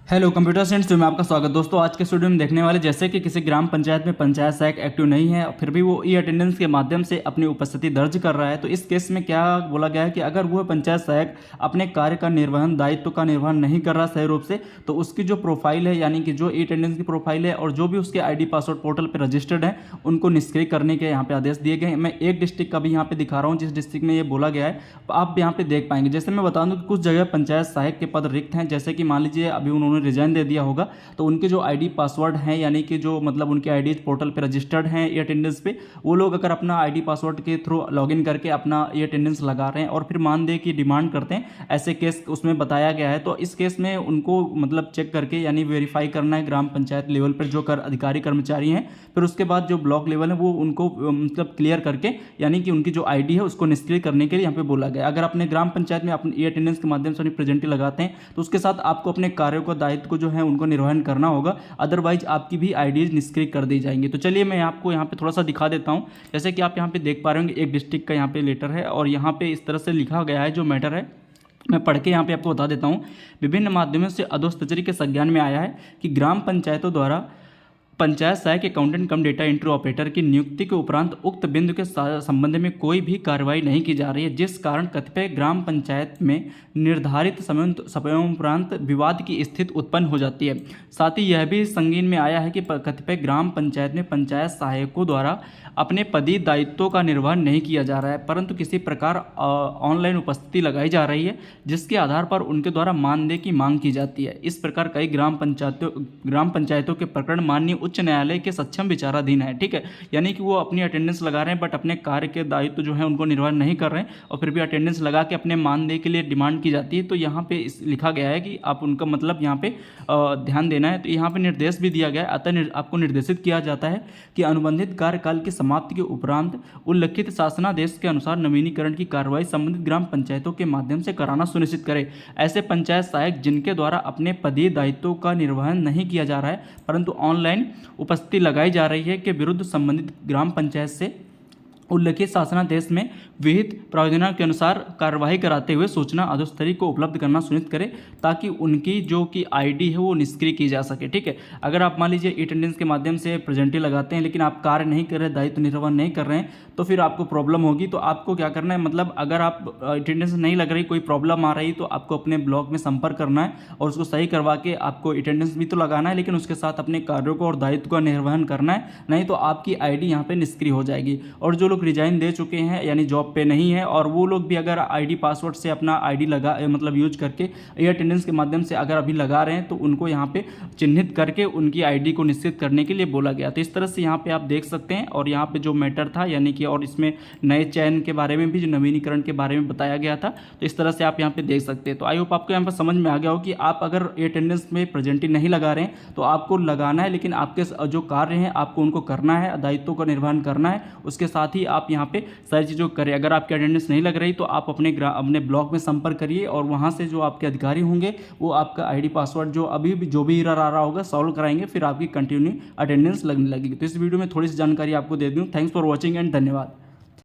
Hello computer science में आपका स्वागत। दोस्तों आज के स्टूडियो में देखने वाले जैसे कि किसी ग्राम पंचायत में पंचायत सहायक एक्टिव नहीं है फिर भी वो ई अटेंडेंस के माध्यम से अपनी उपस्थिति दर्ज कर रहा है, तो इस केस में क्या बोला गया है कि अगर वह पंचायत सहायक अपने कार्य का निर्वहन दायित्व का निर्वहन नहीं कर रहा सही रूप से, तो उसकी जो प्रोफाइल है यानी कि जो ई अटेंडेंस की प्रोफाइल है और जो भी उसके ID पासवर्ड पोर्टल पर रजिस्टर्ड है उनको निष्क्रिय करने के यहाँ पे आदेश दिए गए हैं। मैं एक डिस्ट्रिक्ट का भी यहाँ पे दिखा रहा हूँ जिस डिस्ट्रिक्ट में ये बोला गया है, आप यहाँ पे देख पाएंगे। जैसे मैं बता दूँ कि कुछ जगह पंचायत सहायक के पद रिक्त हैं, जैसे कि मान लीजिए अभी उन्होंने रिजाइन दे दिया होगा, तो उनके जो ID पासवर्ड हैं यानी कि जो मतलब उनके ID पोर्टल पे रजिस्टर्ड हैं ई अटेंडेंस पे, वो लोग अगर अपना ID पासवर्ड के थ्रू लॉगिन करके अपना ई अटेंडेंस लगा रहे हैं और फिर मानदेय की डिमांड करते हैं, ऐसे केस उसमें बताया गया है। तो इस केस में उनको मतलब चेक करके यानी वेरीफाई करना है ग्राम पंचायत लेवल पर जो अधिकारी कर्मचारी हैं, फिर उसके बाद जो ब्लॉक लेवल है वो उनको मतलब क्लियर करके यानी कि उनकी जो ID है उसको निष्क्रिय करने के लिए यहाँ पे बोला गया। अगर अपने ग्राम पंचायत में अपने ई अटेंडेंस के माध्यम से अपनी प्रेजेंटी लगाते हैं तो उसके साथ आपको अपने कार्यों का दायित्व को जो है उनको निर्वहन करना होगा, अदरवाइज आपकी भी IDs निष्क्रिय कर दी जाएंगी। तो चलिए मैं आपको यहाँ पे थोड़ा सा दिखा देता हूँ। जैसे कि आप यहाँ पे देख पा रहे होंगे एक डिस्ट्रिक्ट का यहाँ पे लेटर है और यहाँ पे इस तरह से लिखा गया है जो मैटर है, मैं पढ़ के यहाँ पे आपको बता देता हूँ। विभिन्न माध्यमों से अधोस्तचरी के संज्ञान में आया है कि ग्राम पंचायतों द्वारा पंचायत सहायक अकाउंटेंट कम डेटा एंट्री ऑपरेटर की नियुक्ति के उपरांत उक्त बिंदु के संबंध में कोई भी कार्रवाई नहीं की जा रही है, जिस कारण कतिपय ग्राम पंचायत में निर्धारित समयोपरांत विवाद की स्थिति उत्पन्न हो जाती है। साथ ही यह भी संज्ञान में आया है कि कतिपय ग्राम पंचायत में पंचायत सहायकों द्वारा अपने पदीय दायित्वों का निर्वहन नहीं किया जा रहा है, परंतु किसी प्रकार ऑनलाइन उपस्थिति लगाई जा रही है जिसके आधार पर उनके द्वारा मानदेय की मांग की जाती है। इस प्रकार कई ग्राम पंचायतों के प्रकरण माननीय उच्च न्यायालय के सक्षम विचाराधीन है। ठीक है, यानी कि वो अपनी अटेंडेंस लगा रहे हैं बट अपने कार्य के दायित्व जो है उनको निर्वहन नहीं कर रहे हैं और फिर भी अटेंडेंस लगा के अपने मानदेय के लिए डिमांड की जाती है। तो यहाँ पे लिखा गया है कि आप उनका मतलब यहाँ पे ध्यान देना है। तो यहाँ पे निर्देश भी दिया गया है, अतः आपको निर्देशित किया जाता है कि अनुबंधित कार्यकाल की समाप्ति के उपरांत उल्लिखित शासनादेश के अनुसार नवीनीकरण की कार्रवाई संबंधित ग्राम पंचायतों के माध्यम से कराना सुनिश्चित करें। ऐसे पंचायत सहायक जिनके द्वारा अपने पदीय दायित्वों का निर्वहन नहीं किया जा रहा है परंतु ऑनलाइन उपस्थिति लगाई जा रही है के विरुद्ध संबंधित ग्राम पंचायत से उल्लिखित शासनादेश में विहित प्रावधानों के अनुसार कार्रवाई कराते हुए सूचना अधोस्तरी को उपलब्ध करना सुनिश्चित करें ताकि उनकी जो कि ID है वो निष्क्रिय की जा सके। ठीक है, अगर आप मान लीजिए ई अटेंडेंस के माध्यम से प्रेजेंटी लगाते हैं लेकिन आप कार्य नहीं कर रहे, दायित्व निर्वहन नहीं कर रहे हैं, तो फिर आपको प्रॉब्लम होगी। तो आपको क्या करना है, मतलब अगर आप अटेंडेंस नहीं लग रही, कोई प्रॉब्लम आ रही, तो आपको अपने ब्लॉक में संपर्क करना है और उसको सही करवा के आपको अटेंडेंस भी तो लगाना है लेकिन उसके साथ अपने कार्यों को और दायित्व का निर्वहन करना है, नहीं तो आपकी ID यहाँ पे निष्क्रिय हो जाएगी। और जो लोग रिजाइन दे चुके हैं यानी जॉब पे नहीं है और वो लोग भी अगर ID पासवर्ड से अपना ID लगा मतलब यूज करके ई अटेंडेंस के माध्यम से अगर अभी लगा रहे हैं तो उनको यहाँ पे चिन्हित करके उनकी ID को निश्चित करने के लिए बोला गया। तो इस तरह से यहाँ पे आप देख सकते हैं और यहाँ पे जो मैटर था यानी कि और इसमें नए चयन के बारे में भी जो नवीनीकरण के बारे में बताया गया था, तो इस तरह से आप यहाँ पे देख सकते हैं। तो आई होप आपको यहाँ पर समझ में आ गया हो कि आप अगर ई अटेंडेंस में प्रेजेंटी नहीं लगा रहे हैं तो आपको लगाना है, लेकिन आपके जो कार्य हैं आपको उनको करना है, दायित्वों का निर्वहन करना है, उसके साथ ही आप यहाँ पे सारी चीज़ों को करें। अगर आपकी अटेंडेंस नहीं लग रही तो आप अपने ब्लॉक में संपर्क करिए और वहाँ से जो आपके अधिकारी होंगे वो आपका ID पासवर्ड जो अभी भी जो भी एरर आ रहा होगा सॉल्व कराएंगे, फिर आपकी कंटिन्यू अटेंडेंस लगने लगेगी। तो इस वीडियो में थोड़ी सी जानकारी आपको दे दूँ। थैंक्स फॉर वॉचिंग एंड धन्यवाद।